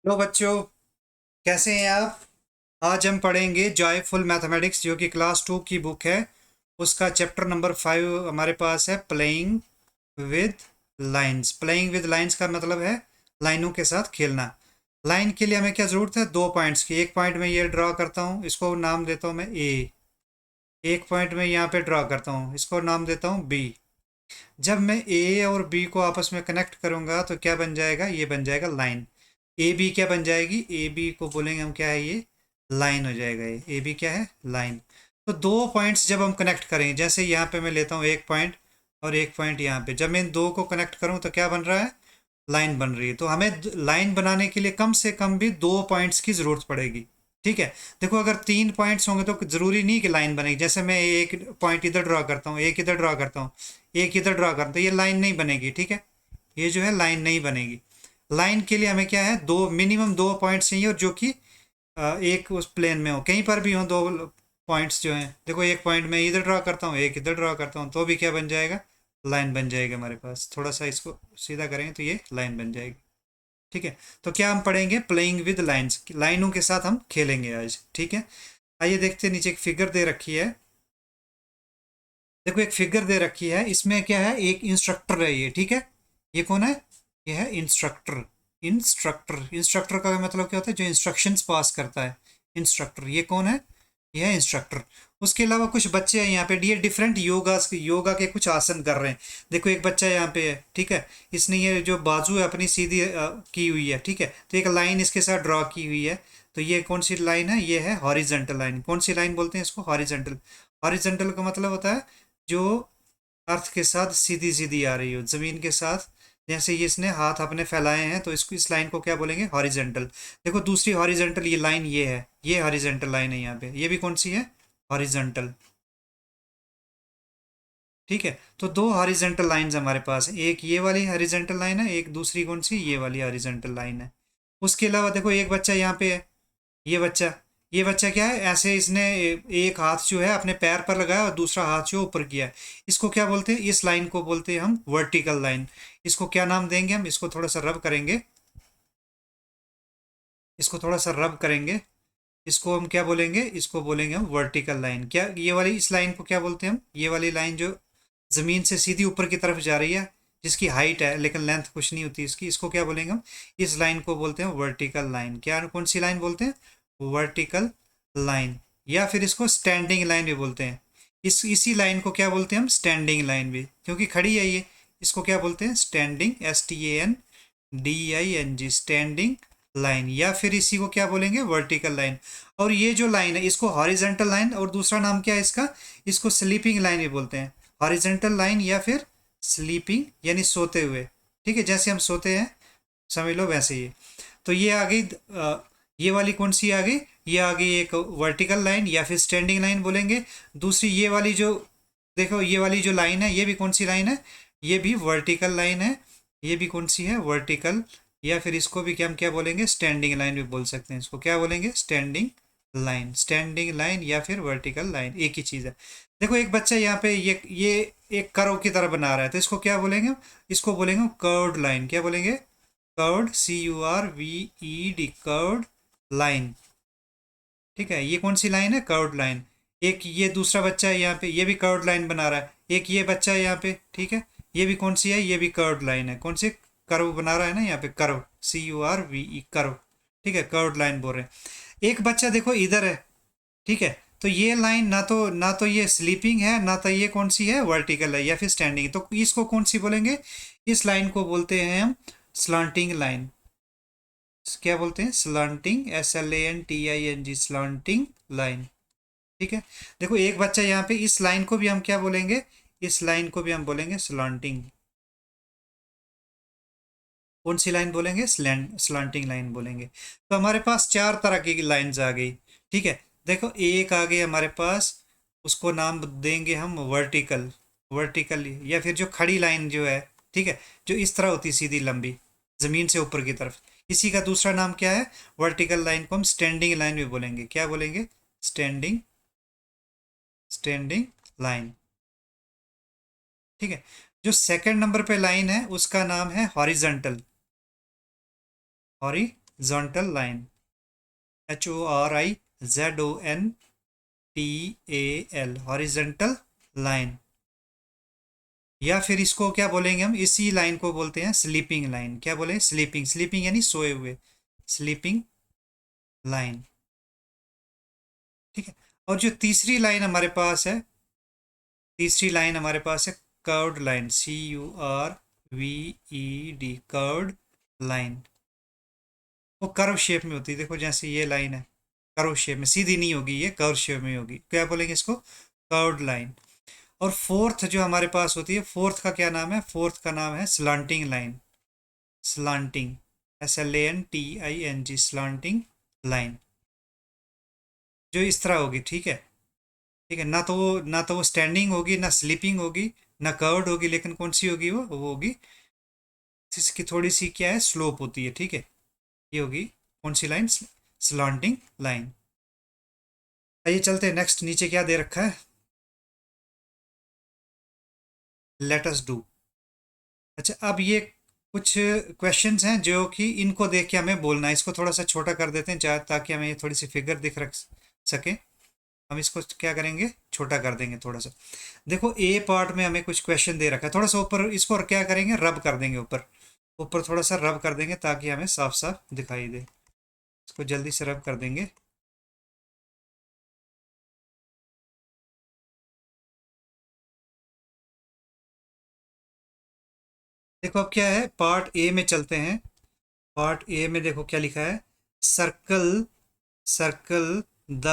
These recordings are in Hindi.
हेलो बच्चों, कैसे हैं आप। आज हम पढ़ेंगे जॉयफुल मैथमेटिक्स जो कि क्लास 2 की बुक है। उसका चैप्टर नंबर 5 हमारे पास है, playing with lines. Playing with lines का मतलब है लाइनों के साथ खेलना। लाइन के लिए हमें क्या ज़रूरत है? 2 पॉइंट्स की। एक पॉइंट में ये ड्रा करता हूँ, इसको नाम देता हूँ मैं ए। एक पॉइंट में यहाँ पे ड्रा करता हूँ, इसको नाम देता हूँ बी। जब मैं ए और बी को आपस में कनेक्ट करूंगा तो क्या बन जाएगा? ये बन जाएगा लाइन। ए बी क्या बन जाएगी? ए बी को बोलेंगे हम क्या है? ये लाइन हो जाएगा। ये ए बी क्या है? लाइन। तो दो पॉइंट्स जब हम कनेक्ट करेंगे, जैसे यहाँ पे मैं लेता हूँ एक पॉइंट और एक पॉइंट यहाँ पे, जब मैं इन दो को कनेक्ट करूँ तो क्या बन रहा है? लाइन बन रही है। तो हमें लाइन बनाने के लिए कम से कम भी 2 पॉइंट्स की ज़रूरत पड़ेगी। ठीक है। देखो, अगर 3 पॉइंट्स होंगे तो ज़रूरी नहीं कि लाइन बनेगी। जैसे मैं एक पॉइंट इधर ड्रा करता हूँ, एक इधर ड्रा करता हूँ, एक इधर ड्रा करता हूँ, ये लाइन नहीं बनेगी। ठीक है, ये जो है लाइन नहीं बनेगी। लाइन के लिए हमें क्या है? दो, मिनिमम 2 पॉइंट्स चाहिए, और जो कि एक उस प्लेन में हो, कहीं पर भी हो दो पॉइंट्स जो हैं। देखो, एक पॉइंट में इधर ड्रा करता हूँ, एक इधर ड्रा करता हूँ, तो भी क्या बन जाएगा? लाइन बन जाएगी हमारे पास। थोड़ा सा इसको सीधा करेंगे तो ये लाइन बन जाएगी। ठीक है। तो क्या हम पढ़ेंगे? Playing with lines. लाइनों के साथ हम खेलेंगे आज। ठीक है। आइए देखते हैं, नीचे एक फिगर दे रखी है। देखो, एक फिगर दे रखी है, इसमें क्या है? एक इंस्ट्रक्टर है ये। ठीक है। ये कौन है? ये है इंस्ट्रक्टर। इंस्ट्रक्टर, इंस्ट्रक्टर का मतलब क्या होता है? जो इंस्ट्रक्शंस पास करता है, इंस्ट्रक्टर। ये कौन है? ये है इंस्ट्रक्टर। उसके अलावा कुछ बच्चे हैं यहाँ पे, ये डिफरेंट योगा के कुछ आसन कर रहे हैं। देखो, एक बच्चा यहाँ पे है। ठीक है। इसने ये जो बाजू है अपनी सीधी की हुई है। ठीक है। तो एक लाइन इसके साथ ड्रॉ की हुई है। तो ये कौन सी लाइन है? ये है हॉरिजेंटल लाइन। कौन सी लाइन बोलते हैं इसको? हॉरिजेंटल। हॉरिजेंटल का मतलब होता है जो अर्थ के साथ सीधी सीधी आ रही हो, जमीन के साथ। जैसे ये इसने हाथ अपने फैलाए हैं, तो इसको, इस लाइन को क्या बोलेंगे? हॉरिजेंटल। देखो, दूसरी हॉरिजेंटल ये लाइन ये है, ये हॉरिजेंटल लाइन है यहाँ पे। ये भी कौन सी है? हॉरिजेंटल। ठीक है। तो दो हॉरिजेंटल लाइंस हमारे पास है, एक ये वाली हॉरिजेंटल लाइन है, एक दूसरी कौन सी? ये वाली हॉरिजेंटल लाइन है। उसके अलावा देखो, एक बच्चा यहाँ पे है। ये बच्चा, ये बच्चा क्या है? ऐसे इसने एक हाथ जो है अपने पैर पर लगाया और दूसरा हाथ जो ऊपर किया है। इसको क्या बोलते हैं? इस लाइन को बोलते हैं हम वर्टिकल लाइन। इसको क्या नाम देंगे हम? इसको थोड़ा सा रब करेंगे, इसको थोड़ा सा रब करेंगे। इसको हम क्या बोलेंगे? इसको बोलेंगे हम वर्टिकल लाइन। क्या ये वाली, इस लाइन को क्या बोलते हैं हम? ये वाली लाइन जो जमीन से सीधी ऊपर की तरफ जा रही है, जिसकी हाइट है लेकिन लेंथ कुछ नहीं होती इसकी, इसको क्या बोलेंगे हम? इस लाइन को बोलते हैं वर्टिकल लाइन। क्या, कौन सी लाइन बोलते हैं? Vertical line. या फिर इसको स्टैंडिंग लाइन भी बोलते हैं। इसी लाइन को क्या बोलते हैं हम? स्टैंडिंग लाइन भी, क्योंकि खड़ी है ये। इसको क्या बोलते हैं? Standing, STANDING, standing line. या फिर इसी को क्या बोलेंगे? Vertical line. और ये जो लाइन है, इसको हॉरिजेंटल लाइन, और दूसरा नाम क्या है इसका? इसको स्लीपिंग लाइन भी बोलते हैं। हॉरिजेंटल लाइन या फिर स्लीपिंग, यानी सोते हुए। ठीक है, जैसे हम सोते हैं, समझ लो वैसे ही। तो ये आ गई ये वाली कौन सी आ गई? ये आ गई एक वर्टिकल लाइन या फिर स्टैंडिंग लाइन बोलेंगे। दूसरी ये वाली जो, देखो ये वाली जो लाइन है, ये भी कौन सी लाइन है? ये भी वर्टिकल लाइन है। ये भी कौन सी है? वर्टिकल। या फिर इसको भी क्या, हम क्या बोलेंगे? स्टैंडिंग लाइन भी बोल सकते हैं। इसको क्या बोलेंगे? Standing line. स्टैंडिंग लाइन या फिर वर्टिकल लाइन, एक ही चीज़ है। देखो, एक बच्चा यहाँ पे ये एक कर्व की तरह बना रहा है, तो इसको क्या बोलेंगे? इसको बोलेंगे कर्व्ड लाइन। क्या बोलेंगे? Curved, CURVED, curved line. ठीक है। ये कौन सी लाइन है? Curved line. एक ये दूसरा बच्चा है यहाँ पे, ये भी कर्व्ड लाइन बना रहा है। एक ये बच्चा है यहाँ पे। ठीक है। ये भी कौन सी है? ये भी कर्व्ड लाइन है। कौन सी? कर्व बना रहा है ना यहाँ पे, कर्व, CURVE, कर्व। ठीक है, कर्व्ड लाइन बोल रहे हैं। एक बच्चा देखो इधर है। ठीक है। तो ये लाइन ना तो ये स्लीपिंग है, ना तो ये कौन सी है? वर्टिकल है या फिर स्टैंडिंग। तो इसको कौन सी बोलेंगे? इस लाइन को बोलते हैं हम स्लांटिंग लाइन। क्या बोलते हैं? Slanting, SLANTING, slanting line. ठीक है। देखो, एक बच्चा यहाँ पे, इस लाइन को भी हम क्या बोलेंगे? इस लाइन को भी हम बोलेंगे स्लांटिंग। कौन सी लाइन बोलेंगे? स्लांटिंग लाइन बोलेंगे। तो हमारे पास चार तरह की लाइंस आ गई। ठीक है। देखो, एक आ गई हमारे पास, उसको नाम देंगे हम वर्टिकल। वर्टिकल या फिर जो खड़ी लाइन जो है, ठीक है, जो इस तरह होती है सीधी लंबी, जमीन से ऊपर की तरफ। इसी का दूसरा नाम क्या है? वर्टिकल लाइन को हम स्टैंडिंग लाइन भी बोलेंगे। क्या बोलेंगे? Standing, standing line. ठीक है। जो सेकंड नंबर पे लाइन है, उसका नाम है हॉरिजेंटल। हॉरी horizontal line, HORIZONTAL, horizontal line. या फिर इसको क्या बोलेंगे हम, इसी लाइन को बोलते हैं स्लीपिंग लाइन। क्या बोले, स्लीपिंग, स्लीपिंग यानी सोए हुए, स्लीपिंग लाइन। ठीक है। और जो तीसरी लाइन हमारे पास है, तीसरी लाइन हमारे पास है curved line, CURVED, curved line. वो कर्व शेप में होती है, देखो जैसे ये लाइन है, कर्व शेप में, सीधी नहीं होगी, ये कर्व शेप में होगी। क्या बोलेंगे इसको, कर्व्ड लाइन। और फोर्थ जो हमारे पास होती है, फोर्थ का क्या नाम है, फोर्थ का नाम है slanting line, slanting, SLANTING, slanting line, जो इस तरह होगी। ठीक है, ठीक है। ना तो वो स्टैंडिंग होगी, ना स्लीपिंग होगी, ना कर्व्ड होगी, लेकिन कौन सी होगी, वो होगी, इसकी थोड़ी सी क्या है, स्लोप होती है। ठीक है, ये होगी कौन सी लाइन, स्लांटिंग लाइन। आइए चलते हैं नेक्स्ट, नीचे क्या दे रखा है, लेट अस डू। अच्छा, अब ये कुछ क्वेश्चंस हैं जो कि इनको देख के हमें बोलना है। इसको थोड़ा सा छोटा कर देते हैं ताकि हमें ये थोड़ी सी फिगर दिख रख सके। हम इसको क्या करेंगे, छोटा कर देंगे थोड़ा सा। देखो ए पार्ट में हमें कुछ क्वेश्चन दे रखा है, थोड़ा सा ऊपर इसको और क्या करेंगे, रब कर देंगे, ऊपर ऊपर थोड़ा सा रब कर देंगे ताकि हमें साफ साफ दिखाई दे। इसको जल्दी से रब कर देंगे। देखो अब क्या है, पार्ट ए में चलते हैं। पार्ट ए में देखो क्या लिखा है, circle, circle the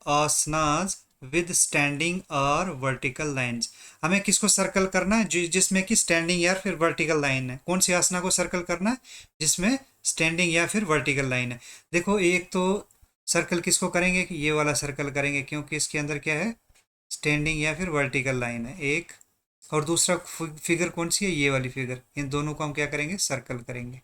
asanas with standing और वर्टिकल लाइंस। हमें किसको सर्कल करना है, जिसमें कि स्टैंडिंग या फिर वर्टिकल लाइन है। कौन सी आसना को सर्कल करना है, जिसमें स्टैंडिंग या फिर वर्टिकल लाइन है। देखो एक तो सर्कल किसको करेंगे, कि ये वाला सर्कल करेंगे, क्योंकि इसके अंदर क्या है, स्टैंडिंग या फिर वर्टिकल लाइन है एक। और दूसरा फिगर कौन सी है, ये वाली फिगर, इन दोनों को हम क्या करेंगे, सर्कल करेंगे।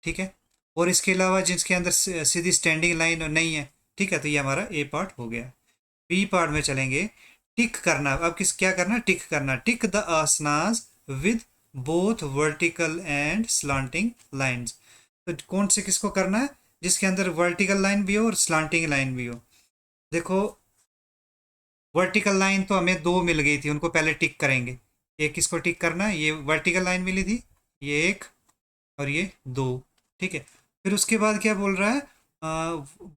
ठीक है। और इसके अलावा जिसके अंदर सीधी स्टैंडिंग लाइन नहीं है, ठीक है, तो ये हमारा ए पार्ट हो गया। बी पार्ट में चलेंगे, टिक करना। अब किस क्या करना, टिक करना, tick the asanas with both vertical and slanting lines. तो कौन से किसको करना है, जिसके अंदर वर्टिकल लाइन भी हो और स्लांटिंग लाइन भी हो। देखो वर्टिकल लाइन तो हमें दो मिल गई थी, उनको पहले टिक करेंगे। एक किसको टिक करना है, ये वर्टिकल लाइन मिली थी, ये एक और ये दो। ठीक है। फिर उसके बाद क्या बोल रहा है,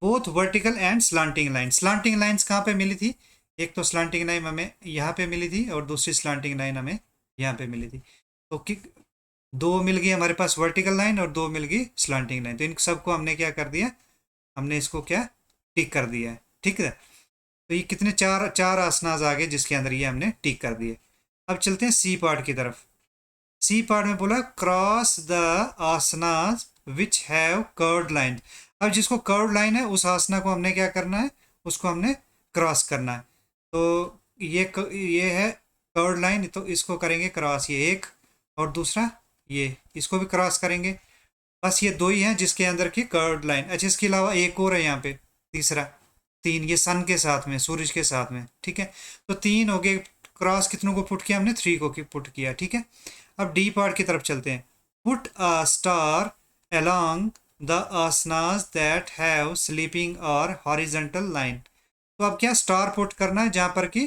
both vertical and slanting line. Slanting lines कहाँ पे मिली थी, एक तो स्लांटिंग लाइन हमें यहाँ पे मिली थी और दूसरी स्लांटिंग लाइन हमें यहाँ पे मिली थी। तो कि दो मिल गई हमारे पास वर्टिकल लाइन और दो मिल गई स्लांटिंग लाइन। तो इन सबको हमने क्या कर दिया, हमने इसको क्या टिक कर दिया है। ठीक है। तो ये कितने, चार चार आसनाज आ गए जिसके अंदर ये हमने टिक कर दिए। अब चलते हैं सी पार्ट की तरफ। सी पार्ट में बोला cross the asanas which have curved line. अब जिसको कर्व्ड लाइन है उस आसना को हमने क्या करना है, उसको हमने क्रॉस करना है। तो ये है कर्व्ड लाइन, तो इसको करेंगे क्रॉस, ये एक, और दूसरा ये, इसको भी क्रॉस करेंगे। बस ये दो ही हैं जिसके अंदर की कर्व्ड लाइन। अच्छा, इसके अलावा एक और है यहाँ पे, तीसरा, तीन, ये सन के साथ में, सूरज के साथ में। ठीक है। तो तीन हो गए, क्रॉस कितनों को पुट किया हमने, थ्री को पुट किया। ठीक है। अब डी पार्ट की तरफ चलते हैं। Put a star along the asanas that have sleeping और हॉरिजेंटल लाइन। तो अब क्या स्टार पुट करना है जहां पर कि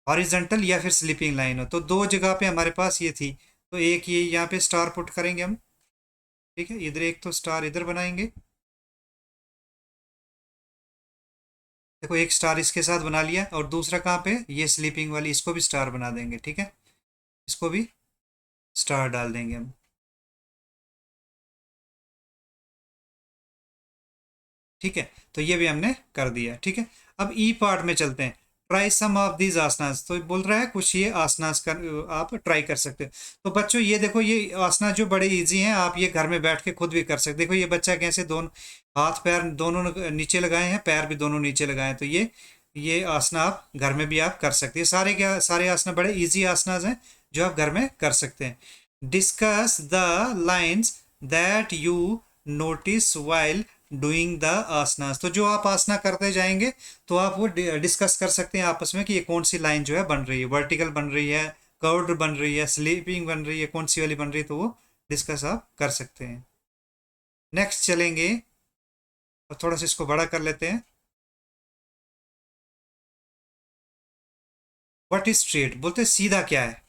हॉरिजेंटल या फिर स्लीपिंग लाइन हो। तो दो जगह पे हमारे पास ये थी, तो एक ये यहाँ पे स्टार पुट करेंगे हम। ठीक है, इधर एक तो स्टार इधर बनाएंगे। देखो एक स्टार इसके साथ बना लिया, और दूसरा कहाँ पे, ये स्लीपिंग वाली, इसको भी स्टार बना देंगे। ठीक है, इसको भी स्टार डाल देंगे हम। ठीक है, तो ये भी हमने कर दिया। ठीक है। अब ई पार्ट में चलते हैं। ट्राई सम ऑफ दीज आसनास। तो बोल रहा है कुछ ये आसनास का आप ट्राई कर सकते हो। तो बच्चों ये देखो, ये आसना जो बड़े इजी हैं, आप ये घर में बैठ के खुद भी कर सकते। देखो ये बच्चा कैसे दोनों हाथ पैर दोनों नीचे लगाए हैं, पैर भी दोनों नीचे लगाए हैं। तो ये आसना आप घर में भी आप कर सकते हैं। सारे क्या, सारे आसना बड़े इजी आसनास हैं जो आप घर में कर सकते हैं। Discuss the lines that you notice while doing the asanas. तो जो आप आसना करते जाएंगे तो आप वो डिस्कस कर सकते हैं आपस में कि ये कौन सी लाइन जो है बन रही है, वर्टिकल बन रही है, कर्व्ड बन रही है, स्लीपिंग बन रही है, कौन सी वाली बन रही है, तो वो डिस्कस आप कर सकते हैं। नेक्स्ट चलेंगे और थोड़ा सा इसको बड़ा कर लेते हैं। व्हाट इज स्ट्रेट, बोलते हैं सीधा क्या है,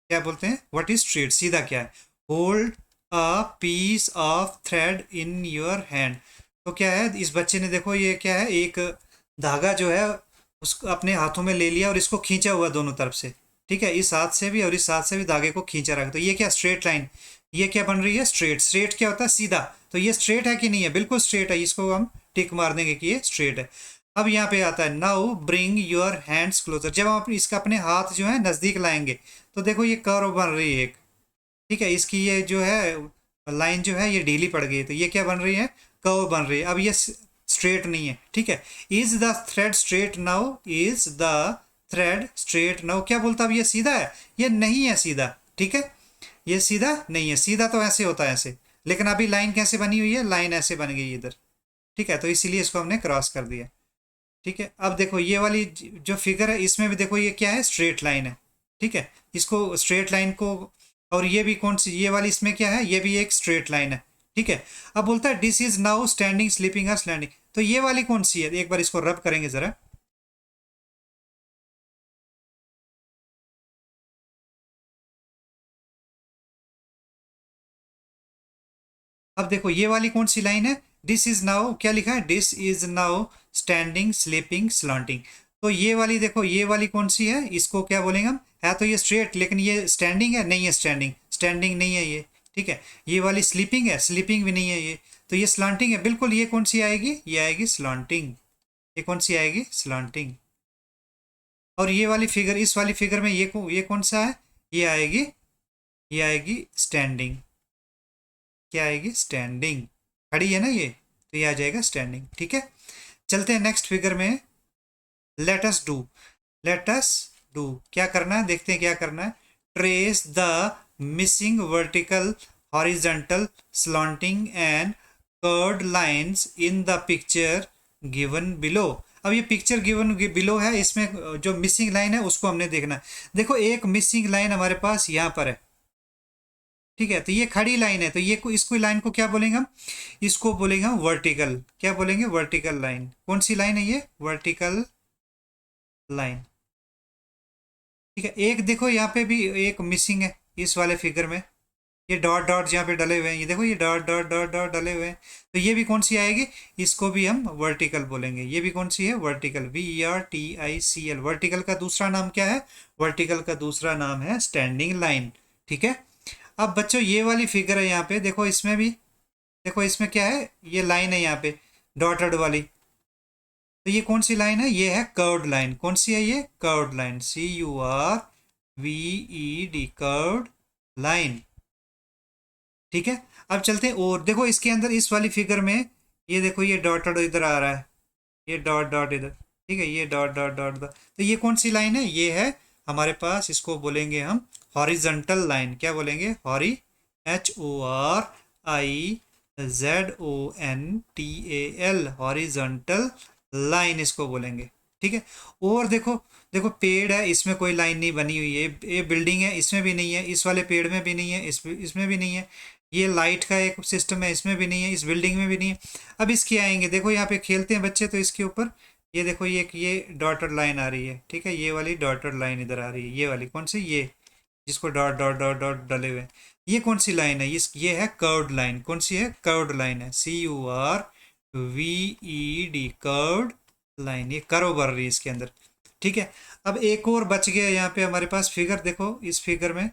क्या बोलते हैं, व्हाट इज स्ट्रेट, सीधा क्या है। Hold a piece of thread in your hand. तो क्या है, इस बच्चे ने देखो ये क्या है, एक धागा जो है उसको अपने हाथों में ले लिया और इसको खींचा हुआ दोनों तरफ से। ठीक है, इस हाथ से भी और इस हाथ से भी धागे को खींचा रखा। तो ये क्या स्ट्रेट लाइन, ये क्या बन रही है, स्ट्रेट। स्ट्रेट क्या होता है, सीधा। तो ये स्ट्रेट है कि नहीं है, बिल्कुल स्ट्रेट है, इसको हम टिक मार देंगे कि ये स्ट्रेट है। अब यहाँ पे आता है now bring your hands closer. जब हम इसका अपने हाथ जो है नज़दीक लाएंगे तो देखो ये कर्व बन रही है एक। ठीक है, इसकी ये जो है लाइन जो है ये ढीली पड़ गई है, तो ये क्या बन रही है, कर्व बन रही है। अब ये स्ट्रेट नहीं है। ठीक है, is the thread straight now, is the thread straight now, क्या बोलता है, अब ये सीधा है, ये नहीं है सीधा। ठीक है, ये सीधा नहीं है, सीधा तो ऐसे होता है ऐसे, लेकिन अभी लाइन कैसे बनी हुई है, लाइन ऐसे बन गई इधर। ठीक है, तो इसीलिए इसको हमने क्रॉस कर दिया। ठीक है, अब देखो ये वाली जो फिगर है इसमें भी देखो ये क्या है, स्ट्रेट लाइन है। ठीक है, इसको स्ट्रेट लाइन को, और ये भी कौन सी, ये वाली इसमें क्या है, ये भी एक स्ट्रेट लाइन है। ठीक है, अब बोलता है this is now standing sleeping और स्लैंडिंग। तो ये वाली कौन सी है, एक बार इसको रब करेंगे जरा। अब देखो ये वाली कौन सी लाइन है, दिस इज नाउ, क्या लिखा है, this is now standing sleeping slanting. तो ये वाली देखो, ये वाली कौन सी है, इसको क्या बोलेंगे हम, है तो ये स्ट्रेट, लेकिन ये स्टैंडिंग है, नहीं है स्टैंडिंग, स्टैंडिंग नहीं है ये। ठीक है, ये वाली स्लीपिंग है, स्लीपिंग भी नहीं है ये। तो ये स्लॉन्टिंग है, बिल्कुल ये कौन सी आएगी, ये आएगी स्लॉन्टिंग। ये कौन सी आएगी, स्लॉन्टिंग। और ये वाली फिगर, इस वाली फिगर में ये कौन सा है, ये आएगी, ये आएगी स्टैंडिंग। क्या आएगी, स्टैंडिंग। खड़ी है ना ये, तो ये आ जाएगा स्टैंडिंग। ठीक है, चलते हैं नेक्स्ट फिगर में। Let us do, let us do, क्या करना है, देखते हैं क्या करना है। Trace the missing vertical horizontal slanting and curved lines in the picture given below. अब ये पिक्चर गिवन बिलो है, इसमें जो मिसिंग लाइन है उसको हमने देखना है। देखो एक मिसिंग लाइन हमारे पास यहाँ पर है। ठीक है, तो ये खड़ी लाइन है, तो ये इसको लाइन को क्या बोलेंगे हम, इसको बोलेंगे हम वर्टिकल। क्या बोलेंगे, वर्टिकल लाइन। कौन सी लाइन है ये, वर्टिकल लाइन। ठीक है, एक देखो यहाँ पे भी एक मिसिंग है इस वाले फिगर में, ये डॉट डॉट यहाँ पे डले हुए हैं, ये देखो ये डॉट डॉट डॉट डॉट डले हुए हैं। तो ये भी कौन सी आएगी, इसको भी हम वर्टिकल बोलेंगे। ये भी कौन सी है, वर्टिकल, VERTICL। वर्टिकल का दूसरा नाम क्या है, वर्टिकल का दूसरा नाम है स्टैंडिंग लाइन। ठीक है, अब बच्चों ये वाली फिगर है यहाँ पे, देखो इसमें भी, देखो इसमें क्या है, ये लाइन है यहाँ पे डॉटेड वाली। तो ये कौन सी लाइन है, ये है कर्व्ड लाइन। कौन सी है ये, curved line, CURVED, curved line. ठीक है, अब चलते हैं और देखो इसके अंदर इस वाली फिगर में, ये देखो ये डॉटेड इधर आ रहा है, ये डॉट डॉट इधर। ठीक है, ये डॉट डॉट डॉट डॉट। तो ये कौन सी लाइन है, ये है हमारे पास, इसको बोलेंगे हम हॉरिजॉन्टल लाइन। क्या बोलेंगे, हॉरी, HORIZONTAL, हॉरिजॉन्टल लाइन इसको बोलेंगे। ठीक है, और देखो, देखो पेड़ है, इसमें कोई लाइन नहीं बनी हुई है। ये बिल्डिंग है, इसमें भी नहीं है, इस वाले पेड़ में भी नहीं है, इसमें भी नहीं है। ये लाइट का एक सिस्टम है, इसमें भी नहीं है, इस बिल्डिंग में भी नहीं है। अब इसके आएंगे, देखो यहाँ पे खेलते हैं बच्चे, तो इसके ऊपर ये देखो ये डॉटेड लाइन आ रही है। ठीक है, ये वाली डॉटेड लाइन इधर आ रही है, ये वाली कौन सी, ये जिसको डॉट डॉट डॉट डॉट डले हुए हैं। ये कौन सी लाइन है, ये है कर्व्ड लाइन। कौन सी है, कर्व्ड लाइन है, CURVED, कर्व्ड लाइन। ये कर्व भर रही है इसके अंदर। ठीक है, अब एक और बच गया यहाँ पे हमारे पास फिगर, देखो इस फिगर में,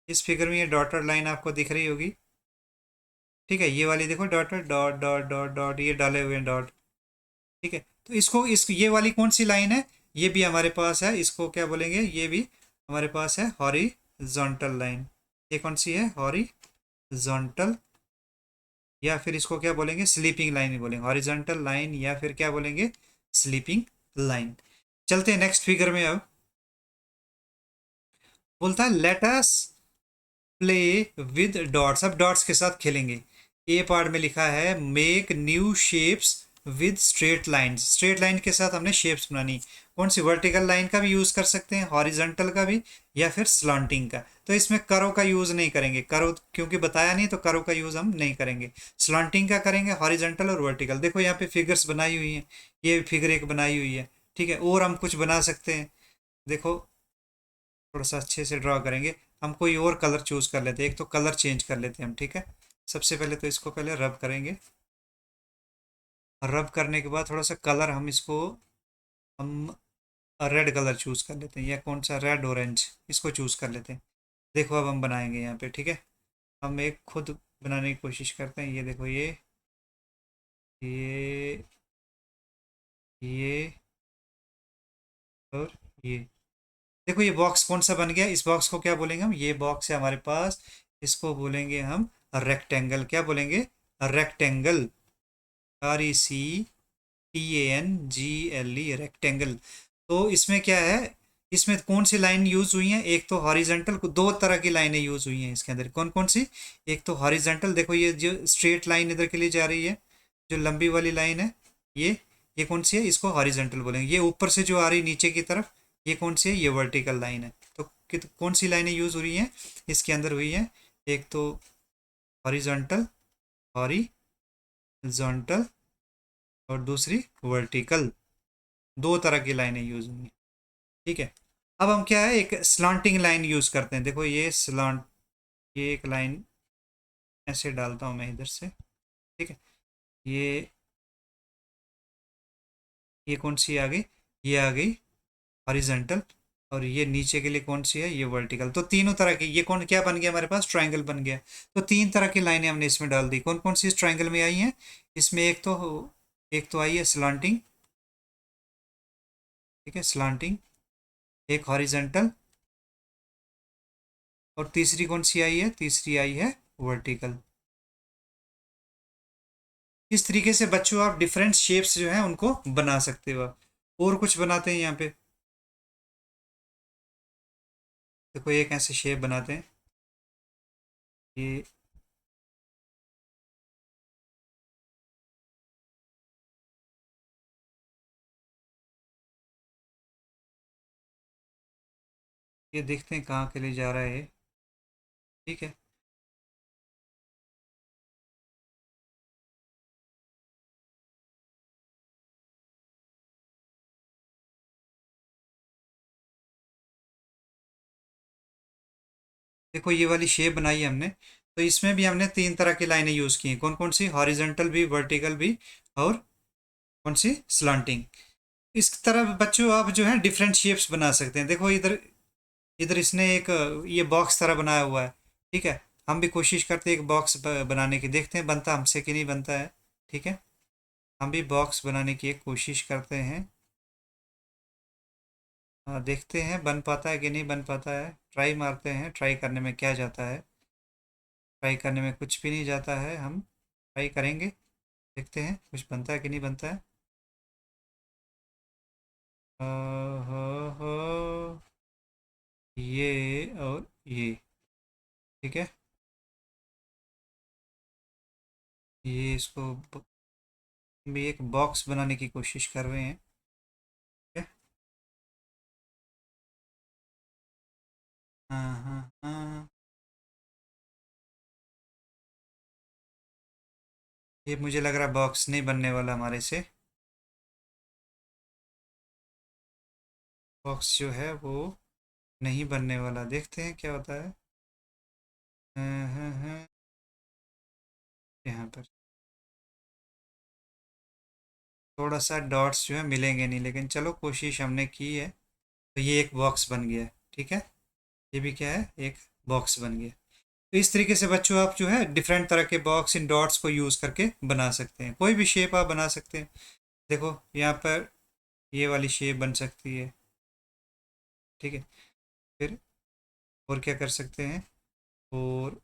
इस फिगर में ये डॉटेड लाइन आपको दिख रही होगी। ठीक है, ये वाली देखो dotted dot dot dot dot, ये डाले हुए हैं डॉट। ठीक है, तो इसको ये वाली कौन सी लाइन है, ये भी हमारे पास है, इसको क्या बोलेंगे, ये भी हमारे पास है हॉरिजॉन्टल लाइन। ये कौन सी है, हॉरिजॉन्टल, या फिर इसको क्या बोलेंगे, स्लीपिंग लाइन ही बोलेंगे, हॉरिजॉन्टल लाइन या फिर क्या बोलेंगे, स्लीपिंग लाइन। चलते हैं नेक्स्ट फिगर में। अब बोलता है let us play with dots. अब डॉट्स के साथ खेलेंगे। ए पार्ट में लिखा है make new shapes with straight line, straight line के साथ हमने शेप्स बनानी। कौन सी, वर्टिकल लाइन का भी यूज़ कर सकते हैं, हॉरिजॉन्टल का भी, या फिर स्लांटिंग का। तो इसमें करो का यूज़ नहीं करेंगे, करो क्योंकि बताया नहीं तो करो का यूज़ हम नहीं करेंगे। स्लांटिंग का करेंगे, हॉरिजॉन्टल और वर्टिकल। देखो यहाँ पे फिगर्स बनाई हुई हैं, ये फिगर एक बनाई हुई है, ठीक है। और हम कुछ बना सकते हैं, देखो थोड़ा सा अच्छे से ड्रॉ करेंगे। हम कोई और कलर चूज़ कर लेते हैं, एक तो कलर चेंज कर लेते हैं हम, ठीक है। सबसे पहले तो इसको पहले रब करेंगे, रब करने के बाद थोड़ा सा कलर हम इसको, हम रेड कलर चूज़ कर लेते हैं, या कौन सा, रेड ऑरेंज, इसको चूज़ कर लेते हैं। देखो अब हम बनाएंगे यहाँ पे, ठीक है। हम एक खुद बनाने की कोशिश करते हैं। ये देखो, ये ये और ये, देखो ये बॉक्स कौन सा बन गया। इस बॉक्स को क्या बोलेंगे हम, ये बॉक्स है हमारे पास, इसको बोलेंगे हम रेक्टेंगल। क्या बोलेंगे, रेक्टेंगल, RECTANGLE, रेक्टेंगल। तो इसमें क्या है, इसमें कौन सी लाइन यूज हुई है, एक तो हॉरिजॉन्टल, दो तरह की लाइनें यूज हुई हैं इसके अंदर। कौन कौन सी, एक तो हॉरिजॉन्टल, देखो ये जो स्ट्रेट लाइन इधर के लिए जा रही है, जो लंबी वाली लाइन है, ये कौन सी है, इसको हॉरिजॉन्टल बोलेंगे। ये ऊपर से जो आ रही नीचे की तरफ, ये कौन सी है, ये वर्टिकल लाइन है। तो कौन सी लाइनें यूज हो रही हैं इसके अंदर हुई हैं, एक तो हॉरिजॉन्टल, हॉरिजॉन्टल, और दूसरी वर्टिकल, दो तरह की लाइनें यूज होंगी, ठीक है। अब हम क्या है, एक स्लांटिंग लाइन यूज करते हैं। देखो ये स्लांट, ये एक लाइन ऐसे डालता हूँ मैं इधर से, ठीक है। ये ये कौन सी आ गई, ये आ गई हॉरिजॉन्टल। और ये नीचे के लिए कौन सी है, ये वर्टिकल। तो तीनों तरह की, ये कौन क्या बन गया हमारे पास, ट्रायंगल बन गया। तो तीन तरह की लाइनें हमने इसमें डाल दी। कौन कौन सी इस ट्रायंगल में आई हैं, इसमें एक तो आई है स्लांटिंग, ठीक है, स्लांटिंग, एक हॉरिजॉन्टल, और तीसरी कौन सी आई है, तीसरी आई है वर्टिकल। इस तरीके से बच्चों आप डिफरेंट शेप्स जो हैं उनको बना सकते हो आप। और कुछ बनाते हैं यहाँ पे, देखो एक ऐसे शेप बनाते हैं, ये ये देखते हैं कहाँ के लिए जा रहा है, ठीक है। देखो ये वाली शेप बनाई है हमने, तो इसमें भी हमने तीन तरह की लाइनें यूज़ की हैं। कौन कौन सी, हॉरिजॉन्टल भी, वर्टिकल भी, और कौन सी, स्लांटिंग। इस तरह बच्चों आप जो है डिफरेंट शेप्स बना सकते हैं। देखो इधर, इधर इसने एक ये बॉक्स तरह बनाया हुआ है, ठीक है। हम भी कोशिश करते हैं एक बॉक्स बनाने की, देखते हैं बनता हमसे कि नहीं बनता है, ठीक है। हम भी बॉक्स बनाने की एक कोशिश करते हैं। देखते हैं बन पाता है कि नहीं बन पाता है, ट्राई मारते हैं। ट्राई करने में क्या जाता है, ट्राई करने में कुछ भी नहीं जाता है। हम ट्राई करेंगे, देखते हैं कुछ बनता है कि नहीं बनता है। अ, हो, हो, ये और ये, ठीक है। ये इसको भी एक बॉक्स बनाने की कोशिश कर रहे हैं, ठीक है। हाँ हाँ हाँ, ये मुझे लग रहा है बॉक्स नहीं बनने वाला हमारे से। बॉक्स जो है वो नहीं बनने वाला, देखते हैं क्या होता है। हाँ हाँ हाँ, यहाँ पर थोड़ा सा डॉट्स जो है मिलेंगे नहीं, लेकिन चलो कोशिश हमने की है। तो ये एक बॉक्स बन गया, ठीक है। ये भी क्या है, एक बॉक्स बन गया। तो इस तरीके से बच्चों आप जो है डिफरेंट तरह के बॉक्स इन डॉट्स को यूज़ करके बना सकते हैं। कोई भी शेप आप बना सकते हैं। देखो यहाँ पर ये वाली शेप बन सकती है, ठीक है। फिर और क्या कर सकते हैं, और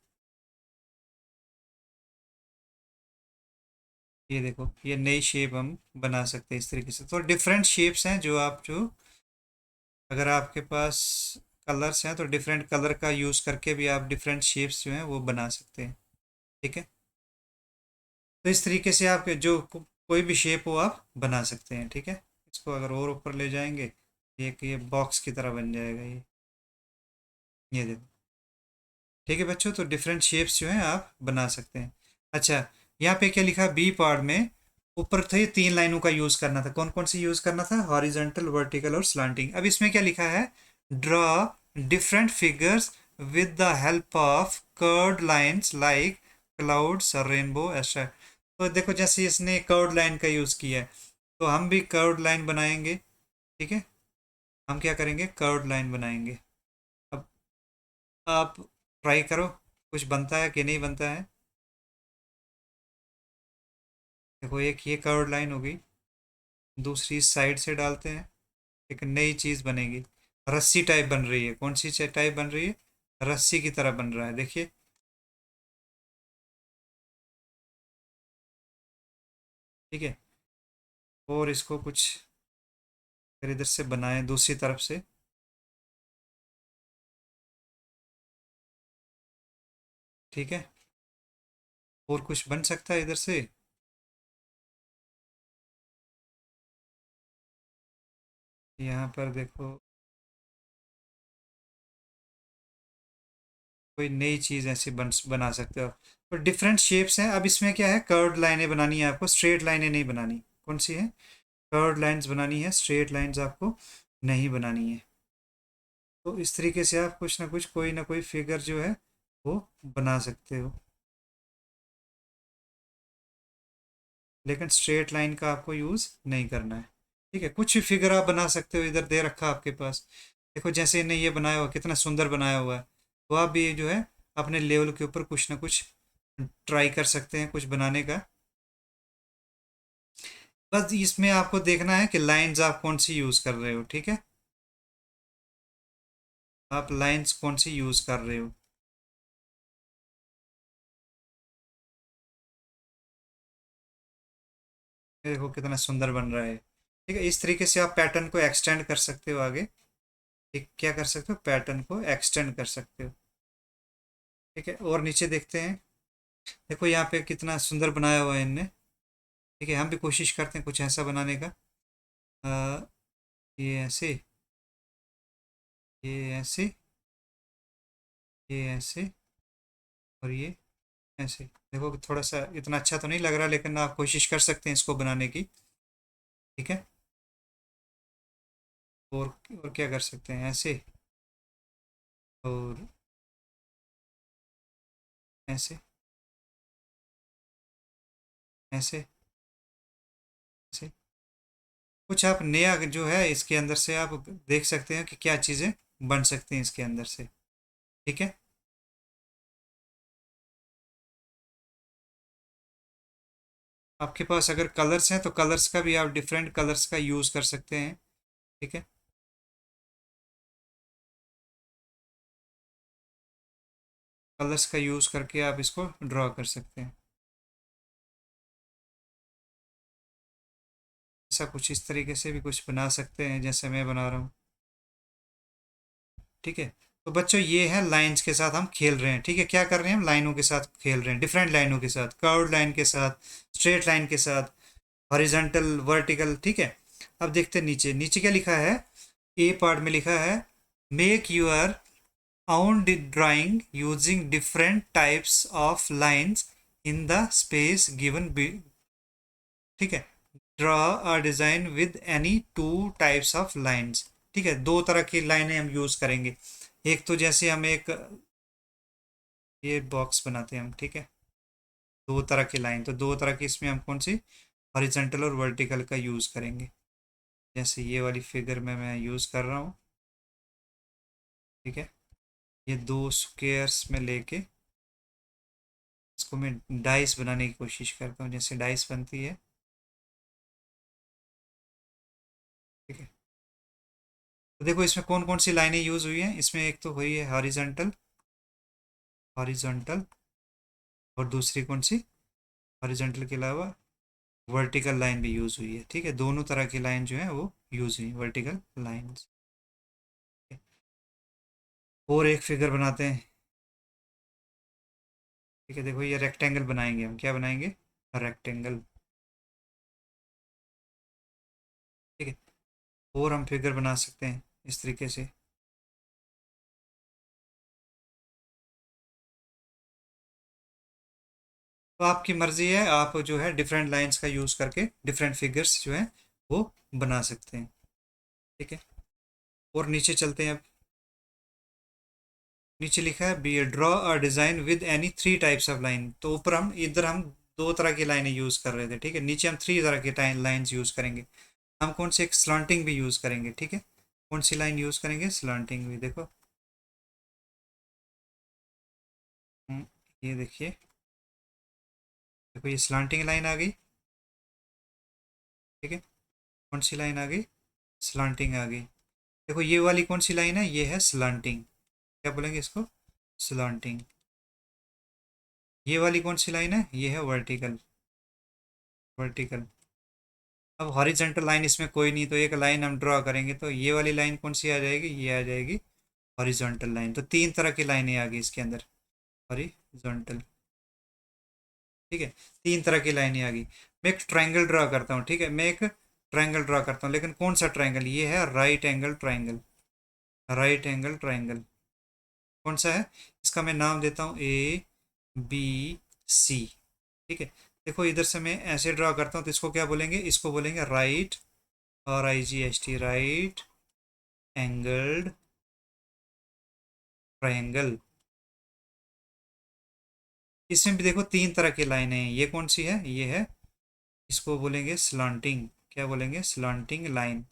ये देखो ये नई शेप हम बना सकते हैं इस तरीके से। तो डिफरेंट शेप्स हैं जो आप जो, अगर आपके पास कलर्स हैं तो डिफरेंट कलर का यूज़ करके भी आप डिफरेंट शेप्स जो हैं वो बना सकते हैं, ठीक है। तो इस तरीके से आप जो कोई भी शेप हो आप बना सकते हैं, ठीक है। इसको अगर और ऊपर ले जाएंगे, एक ये बॉक्स की तरह बन जाएगा ये देखो। ठीक है बच्चों, तो डिफरेंट शेप्स जो हैं आप बना सकते हैं। अच्छा, यहाँ पे क्या लिखा बी पार्ट में, ऊपर थे 3 लाइनों का यूज करना था, कौन कौन सी यूज करना था, हॉरिजॉन्टल, वर्टिकल और स्लांटिंग। अब इसमें क्या लिखा है, draw different figures with the help of curved lines like clouds rainbow extra. तो देखो जैसे इसने कर्व्ड लाइन का यूज किया है, तो हम भी कर्व्ड लाइन बनाएंगे, ठीक है। हम क्या करेंगे, कर्व्ड लाइन बनाएंगे। अब आप ट्राई करो, कुछ बनता है कि नहीं बनता है। देखो एक ये कर्व्ड लाइन हो गई, दूसरी साइड से डालते हैं, एक नई चीज़ बनेगी, रस्सी टाइप बन रही है। कौन सी टाइप बन रही है, रस्सी की तरह बन रहा है, देखिए। ठीक है, और इसको कुछ फिर इधर से बनाएं दूसरी तरफ से। ठीक है, और कुछ बन सकता है इधर से। यहाँ पर देखो कोई नई चीज़ ऐसी बना सकते हो। तो डिफरेंट शेप्स हैं। अब इसमें क्या है, कर्व्ड लाइनें बनानी है आपको, स्ट्रेट लाइनें नहीं बनानी। कौन सी है, कर्व्ड लाइंस बनानी है, स्ट्रेट लाइंस आपको नहीं बनानी है। तो इस तरीके से आप कुछ ना कुछ, कोई ना कोई फिगर जो है वो बना सकते हो, लेकिन स्ट्रेट लाइन का आपको यूज़ नहीं करना है। ठीक है, कुछ भी फिगर आप बना सकते हो, इधर दे रखा आपके पास। देखो जैसे इन्हें ये बनाया हुआ, कितना सुंदर बनाया हुआ है। तो आप भी जो है अपने लेवल के ऊपर कुछ ना कुछ ट्राई कर सकते हैं कुछ बनाने का। बस इसमें आपको देखना है कि लाइंस आप कौन सी यूज़ कर रहे हो, ठीक है। आप लाइंस कौन सी यूज़ कर रहे हो। ये देखो कितना सुंदर बन रहा है। ठीक है, इस तरीके से आप पैटर्न को एक्सटेंड कर सकते हो आगे। ठीक, क्या कर सकते हो, पैटर्न को एक्सटेंड कर सकते हो। ठीक है, और नीचे देखते हैं। देखो यहाँ पे कितना सुंदर बनाया हुआ है इनने। ठीक है, हम भी कोशिश करते हैं कुछ ऐसा बनाने का। अ, ये ऐसे, ये ऐसे, ये ऐसे, और ये ऐसे। देखो कि थोड़ा सा इतना अच्छा तो नहीं लग रहा, लेकिन आप कोशिश कर सकते हैं इसको बनाने की। ठीक है, और क्या कर सकते हैं, ऐसे और ऐसे, ऐसे, ऐसे। कुछ आप नया जो है इसके अंदर से आप देख सकते हैं कि क्या चीज़ें बन सकती हैं इसके अंदर से। ठीक है, आपके पास अगर कलर्स हैं तो कलर्स का भी आप डिफरेंट कलर्स का यूज़ कर सकते हैं। ठीक है, कलर्स का यूज़ करके आप इसको ड्रॉ कर सकते हैं। ऐसा कुछ इस तरीके से भी कुछ बना सकते हैं जैसे मैं बना रहा हूँ। ठीक है, तो बच्चों ये है लाइंस के साथ हम खेल रहे हैं। ठीक है, क्या कर रहे हैं, हम लाइनों के साथ खेल रहे हैं, डिफरेंट लाइनों के साथ, कर्व्ड लाइन के साथ, स्ट्रेट लाइन के साथ, हॉरिजॉन्टल, वर्टिकल। ठीक है, अब देखते हैं नीचे, नीचे क्या लिखा है, ए पार्ट में लिखा है, make your own drawing using different types of lines in the space given ठीक है, draw a design with any two types of lines. ठीक है, दो तरह की लाइनें हम यूज़ करेंगे। एक तो जैसे हम एक ये बॉक्स बनाते हैं हम, ठीक है, दो तरह की लाइन, तो दो तरह की इसमें हम कौन सी, हॉरिजॉन्टल और वर्टिकल का यूज़ करेंगे। जैसे ये वाली फिगर में मैं यूज़ कर रहा हूँ। ठीक है, ये दो स्क्वेयर्स में लेके इसको मैं डाइस बनाने की कोशिश करता हूँ, जैसे डाइस बनती है। ठीक है, तो देखो इसमें कौन कौन सी लाइनें यूज़ हुई हैं, इसमें एक तो हुई है हॉरिजॉन्टल, हॉरिजॉन्टल, और दूसरी कौन सी, हॉरिजॉन्टल के अलावा वर्टिकल लाइन भी यूज़ हुई है। ठीक है, दोनों तरह की लाइन जो है वो यूज़ हुई, वर्टिकल लाइन्स। और एक फिगर बनाते हैं। ठीक है, देखो ये रेक्टेंगल बनाएंगे हम, क्या बनाएंगे, रेक्टेंगल। और हम फिगर बना सकते हैं इस तरीके से। तो आपकी मर्ज़ी है, आप जो है डिफरेंट लाइंस का यूज़ करके डिफरेंट फिगर्स जो हैं वो बना सकते हैं। ठीक है, और नीचे चलते हैं अब। नीचे लिखा है B draw a design with any three types of line. तो ऊपर हम इधर हम दो तरह की लाइनें यूज़ कर रहे थे, ठीक है। नीचे हम थ्री तरह की लाइन्स यूज़ करेंगे। हम कौन से, एक स्लांटिंग भी यूज़ करेंगे, ठीक है। कौन सी लाइन यूज़ करेंगे, स्लांटिंग भी। देखो ये देखिए, देखो ये स्लांटिंग लाइन आ गई, ठीक है। कौन सी लाइन आ गई, स्लांटिंग आ गई। देखो ये वाली कौन सी लाइन है, ये है स्लांटिंग, क्या बोलेंगे इसको, स्लांटिंग। ये वाली कौन सी लाइन है, ये है वर्टिकल, वर्टिकल। अब हॉरिजेंटल लाइन इसमें कोई नहीं, तो एक लाइन हम ड्रॉ करेंगे, तो ये वाली लाइन कौन सी आ जाएगी, ये आ जाएगी हॉरिजॉन्टल लाइन। तो तीन तरह की लाइनें आ गई इसके अंदर, हॉरिजॉन्टल, ठीक है। तीन तरह की लाइनें आ गई। मैं एक ट्रायंगल ड्रॉ करता हूँ, ठीक है। मैं एक ट्रायंगल ड्रॉ करता हूँ, लेकिन कौन सा ट्रायंगल, ये है right angle triangle, right angle triangle. कौन सा है, इसका मैं नाम देता हूँ ए बी सी, ठीक है। देखो इधर से मैं ऐसे ड्रॉ करता हूँ, तो इसको क्या बोलेंगे, इसको बोलेंगे राइट, और I G S T, right angled triangle. इसमें भी देखो तीन तरह की लाइनें हैं। ये कौन सी है, ये है, इसको बोलेंगे स्लांटिंग, क्या बोलेंगे, स्लांटिंग लाइन।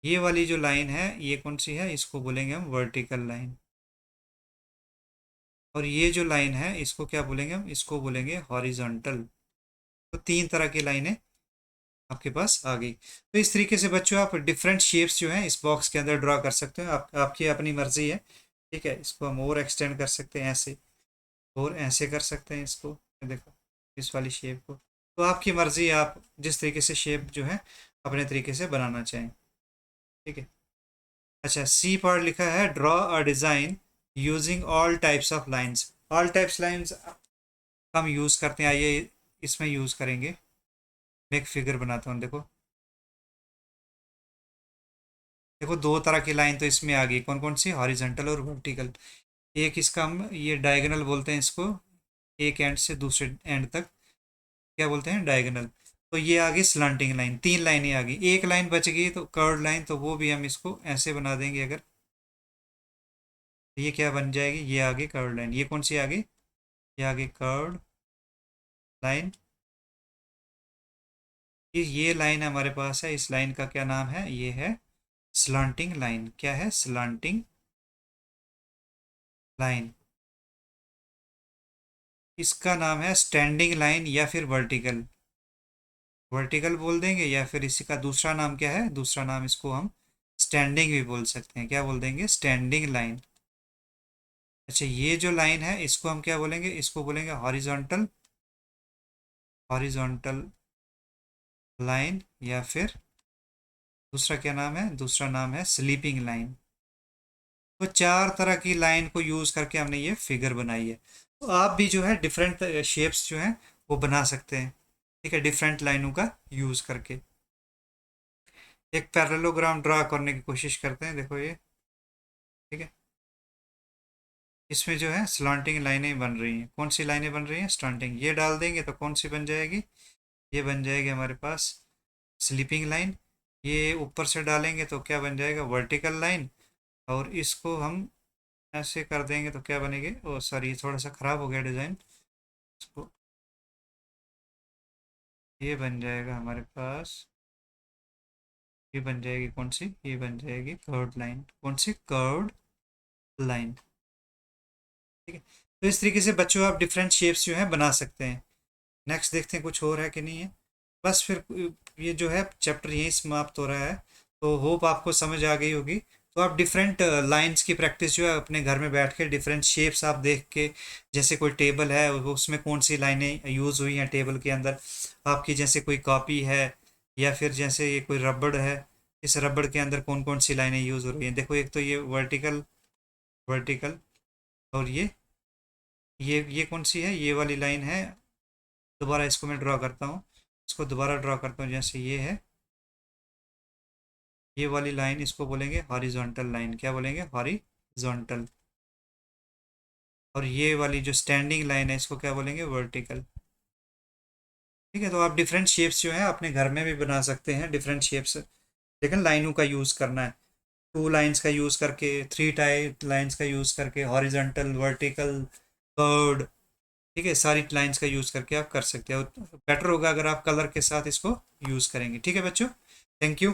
ये वाली जो लाइन है ये कौन सी है, इसको बोलेंगे हम वर्टिकल लाइन। और ये जो लाइन है इसको क्या बोलेंगे हम, इसको बोलेंगे हॉरिजॉन्टल। तो तीन तरह की लाइनें आपके पास आ गई। तो इस तरीके से बच्चों आप डिफरेंट शेप्स जो हैं इस बॉक्स के अंदर ड्रॉ कर सकते हो। आपकी अपनी मर्जी है, ठीक है। इसको हम और एक्सटेंड कर सकते हैं ऐसे, और ऐसे कर सकते हैं इसको, देखो इस वाली शेप को। तो आपकी मर्जी है, आप जिस तरीके से शेप जो है अपने तरीके से बनाना चाहें, ठीक है। अच्छा, सी पार्ट लिखा है draw a design using all types of lines. All types lines हम यूज़ करते हैं, आइए इसमें यूज़ करेंगे। मैं एक फिगर बनाता हूँ, देखो देखो दो तरह की लाइन तो इसमें आ गई, कौन कौन सी, हॉरिजॉन्टल और वर्टिकल। एक इसका हम ये डायगोनल बोलते हैं इसको, एक एंड से दूसरे एंड तक क्या बोलते हैं, डायगोनल। तो ये आ गई स्लांटिंग लाइन, तीन लाइनें आ गई। एक लाइन बच गई तो कर्व लाइन, तो वो भी हम इसको ऐसे बना देंगे अगर, तो ये क्या बन जाएगी, ये आ गई कर्व लाइन। ये कौन सी आ गई, ये आ गई कर्व लाइन। ये लाइन हमारे पास है, इस लाइन का क्या नाम है, ये है स्लांटिंग लाइन। क्या है, स्लांटिंग लाइन। इसका नाम है स्टैंडिंग लाइन या फिर वर्टिकल, वर्टिकल बोल देंगे, या फिर इसी का दूसरा नाम क्या है, दूसरा नाम इसको हम स्टैंडिंग भी बोल सकते हैं। क्या बोल देंगे, स्टैंडिंग लाइन। अच्छा, ये जो लाइन है इसको हम क्या बोलेंगे, इसको बोलेंगे हॉरिजॉन्टल, हॉरिजॉन्टल लाइन, या फिर दूसरा क्या नाम है, दूसरा नाम है स्लीपिंग लाइन। तो चार तरह की लाइन को यूज करके हमने ये फिगर बनाई है। तो आप भी जो है डिफरेंट शेप्स जो हैं वो बना सकते हैं, ठीक है, डिफरेंट लाइनों का यूज करके। एक पैरेललोग्राम ड्रा करने की कोशिश करते हैं, देखो ये, ठीक है। इसमें जो है स्लांटिंग लाइनें बन रही हैं। कौन सी लाइनें बन रही हैं, स्लांटिंग। ये डाल देंगे तो कौन सी बन जाएगी, ये बन जाएगी हमारे पास स्लीपिंग लाइन। ये ऊपर से डालेंगे तो क्या बन जाएगा, वर्टिकल लाइन। और इसको हम ऐसे कर देंगे तो क्या बनेगी, ओ सॉरी थोड़ा सा ख़राब हो गया डिज़ाइन, इसको ये बन जाएगा हमारे पास, ये बन जाएगी कौन सी, ये बन जाएगी कर्व्ड लाइन। कौन सी, कर्व्ड लाइन, ठीक है। तो इस तरीके से बच्चों आप डिफरेंट शेप्स जो है बना सकते हैं। नेक्स्ट देखते हैं कुछ और है कि नहीं है। बस फिर ये जो है चैप्टर यहीं समाप्त हो रहा है। तो होप आपको समझ आ गई होगी। तो आप डिफरेंट लाइंस की प्रैक्टिस जो है अपने घर में बैठ के डिफरेंट शेप्स आप देख के, जैसे कोई टेबल है उसमें कौन सी लाइनें यूज़ हुई हैं टेबल के अंदर, आपकी जैसे कोई कॉपी है, या फिर जैसे ये कोई रबड़ है, इस रबड़ के अंदर कौन कौन सी लाइनें यूज़ हो रही हैं। देखो एक तो ये वर्टिकल, वर्टिकल, और ये कौन सी है, ये वाली लाइन है। दोबारा इसको मैं ड्रॉ करता हूँ, इसको दोबारा ड्रॉ करता हूँ, जैसे ये है, ये वाली लाइन इसको बोलेंगे हॉरिजॉन्टल लाइन, क्या बोलेंगे, हॉरिजॉन्टल। और ये वाली जो स्टैंडिंग लाइन है इसको क्या बोलेंगे, वर्टिकल। ठीक है, तो आप डिफरेंट शेप्स जो है अपने घर में भी बना सकते हैं, डिफरेंट शेप्स, लेकिन लाइनों का यूज़ करना है। टू लाइंस का यूज़ करके, थ्री टाइप लाइंस का यूज़ करके, हॉरिजॉन्टल, वर्टिकल, कर्व्ड, ठीक है, सारी लाइंस का यूज़ करके आप कर सकते हो। बेटर होगा अगर आप कलर के साथ इसको यूज़ करेंगे। ठीक है बच्चों, थैंक यू।